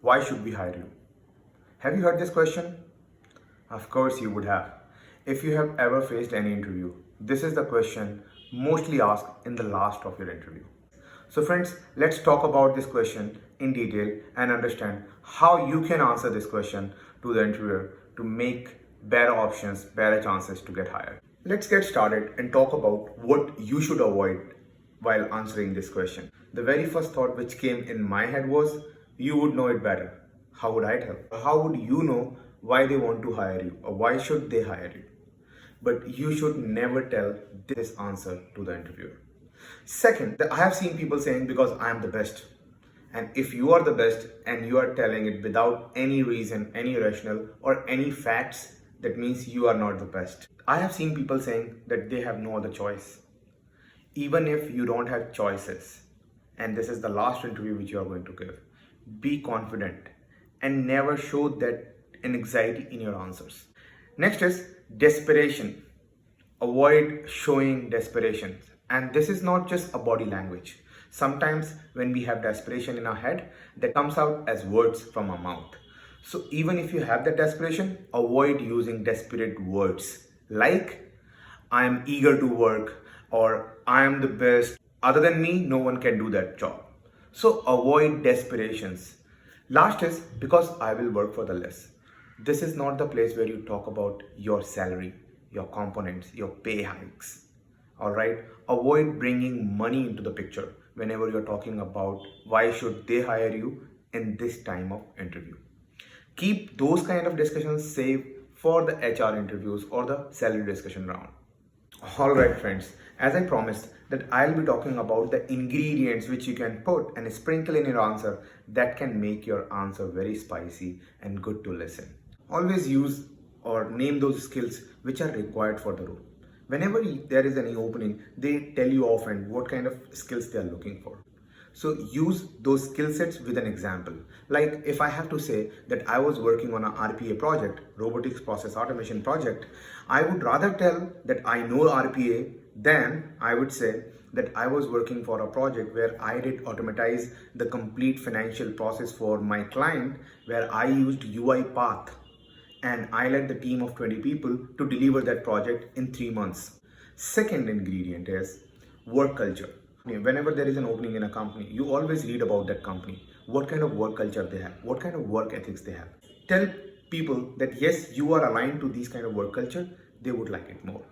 Why should we hire you? Have you heard this question? Of course you would have. If you have ever faced any interview, this is the question mostly asked in the last of your interview. So friends, let's talk about this question in detail and understand how you can answer this question to the interviewer to make better options, better chances to get hired. Let's get started and talk about what you should avoid while answering this question. The very first thought which came in my head was, you would know it better. How would I tell? How would you know why they want to hire you or why should they hire you? But you should never tell this answer to the interviewer. Second, I have seen people saying because I am the best. And if you are the best and you are telling it without any reason, any rational or any facts, that means you are not the best. I have seen people saying that they have no other choice. Even if you don't have choices, and this is the last interview which you are going to give, be confident and never show that anxiety in your answers. Next is desperation. Avoid showing desperation. And this is not just a body language. Sometimes when we have desperation in our head, that comes out as words from our mouth. So even if you have that desperation, avoid using desperate words like I am eager to work or I am the best. Other than me, no one can do that job. So avoid desperations. Last is because I will work for the less. This is not the place where you talk about your salary, your components, your pay hikes. All right. Avoid bringing money into the picture whenever you're talking about why should they hire you in this time of interview. Keep those kind of discussions safe for the HR interviews or the salary discussion round. Alright friends, as I promised that I'll be talking about the ingredients which you can put and sprinkle in your answer that can make your answer very spicy and good to listen. Always use or name those skills which are required for the role. Whenever there is any opening, they tell you often what kind of skills they are looking for. So use those skill sets with an example. Like if I have to say that I was working on a RPA project, robotics process automation project, I would rather tell that I know RPA than I would say that I was working for a project where I did automatize the complete financial process for my client, where I used UiPath and I led the team of 20 people to deliver that project in 3 months. Second ingredient is work culture. Whenever there is an opening in a company, you always read about that company, what kind of work culture they have, what kind of work ethics they have. Tell people that yes, you are aligned to these kind of work culture, they would like it more.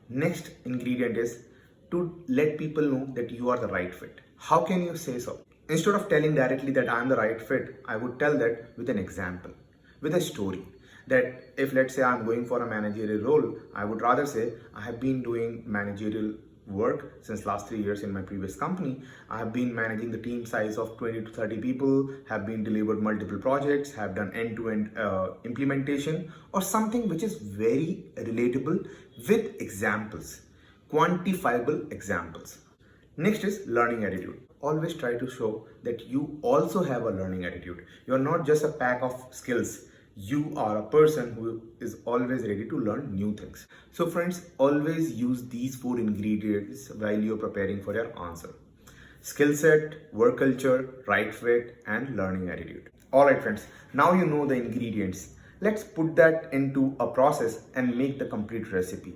Next ingredient is to let people know that you are the right fit. How can you say so? Instead of telling directly that I am the right fit, I would tell that with an example, with a story. That if let's say I'm going for a managerial role, I would rather say I have been doing managerial work since last 3 years in my previous company. I have been managing the team size of 20 to 30 people, have been delivered multiple projects, have done end-to-end implementation or something which is very relatable with examples, quantifiable examples. Next is learning attitude. Always try to show that you also have a learning attitude. You're not just a pack of skills. You are a person who is always ready to learn new things. So friends, always use these 4 ingredients while you're preparing for your answer. Skill set, work culture, right fit, and learning attitude. Alright friends, now you know the ingredients. Let's put that into a process and make the complete recipe.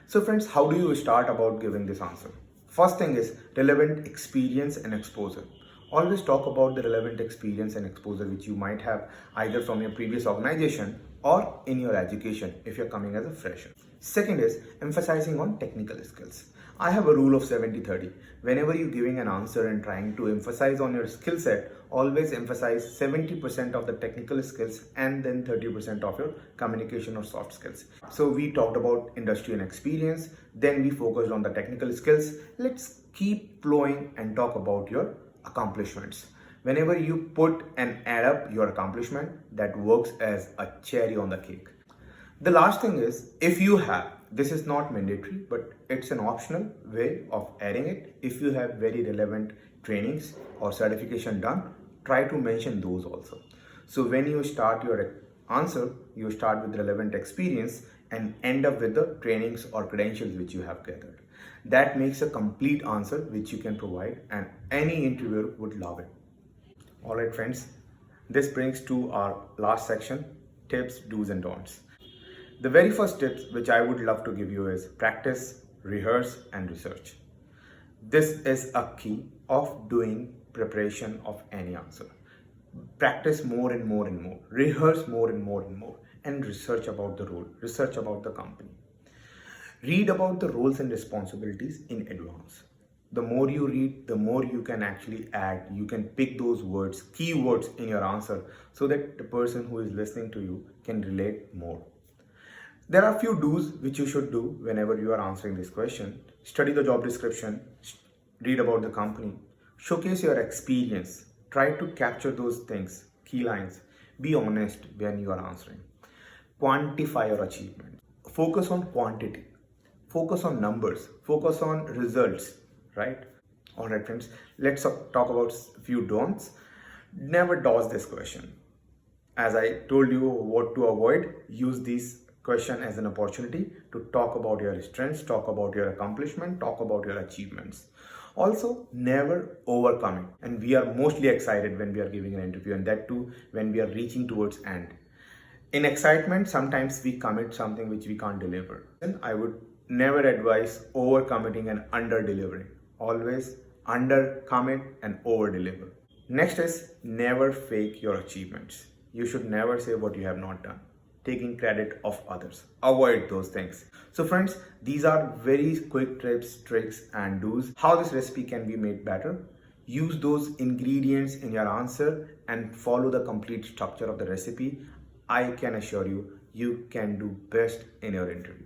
So friends, how do you start about giving this answer? First thing is relevant experience and exposure. Always talk about the relevant experience and exposure which you might have either from your previous organization or in your education if you're coming as a fresher. Second is emphasizing on technical skills. I have a rule of 70-30. Whenever you're giving an answer and trying to emphasize on your skill set, always emphasize 70% of the technical skills and then 30% of your communication or soft skills. So we talked about industry and experience, then we focused on the technical skills. Let's keep flowing and talk about your accomplishments. Whenever you put and add up your accomplishment, that works as a cherry on the cake. The last thing is, if you have, this is not mandatory, but it's an optional way of adding it. If you have very relevant trainings or certification done, try to mention those also. So when you start your answer, you start with relevant experience and end up with the trainings or credentials which you have gathered. That makes a complete answer which you can provide and any interviewer would love it. Alright friends, This brings to our last section, tips, do's and don'ts. The very first tips which I would love to give you is practice, rehearse and research. This is a key of doing preparation of any answer. Practice more and more and more, rehearse more and more and more, and research about the role, research about the company. Read about the roles and responsibilities in advance. The more you read, the more you can actually add, you can pick those words, keywords in your answer so that the person who is listening to you can relate more. There are a few do's which you should do whenever you are answering this question. Study the job description, read about the company, showcase your experience, try to capture those things, key lines, be honest when you are answering. Quantify your achievement. Focus on quantity, focus on numbers, focus on results, right? Alright friends, let's talk about a few don'ts. Never dodge this question. As I told you what to avoid, use this question as an opportunity to talk about your strengths, talk about your accomplishment, talk about your achievements. Also, never overcome it. And we are mostly excited when we are giving an interview, and that too when we are reaching towards end. In excitement, sometimes we commit something which we can't deliver. And I would never advise overcommitting and under delivering. Always under commit and over deliver. Next is never fake your achievements. You should never say what you have not done, taking credit of others. Avoid those things. So friends, these are very quick tips, tricks and do's. How this recipe can be made better. Use those ingredients in your answer and follow the complete structure of the recipe. I can assure you, you can do best in your interview.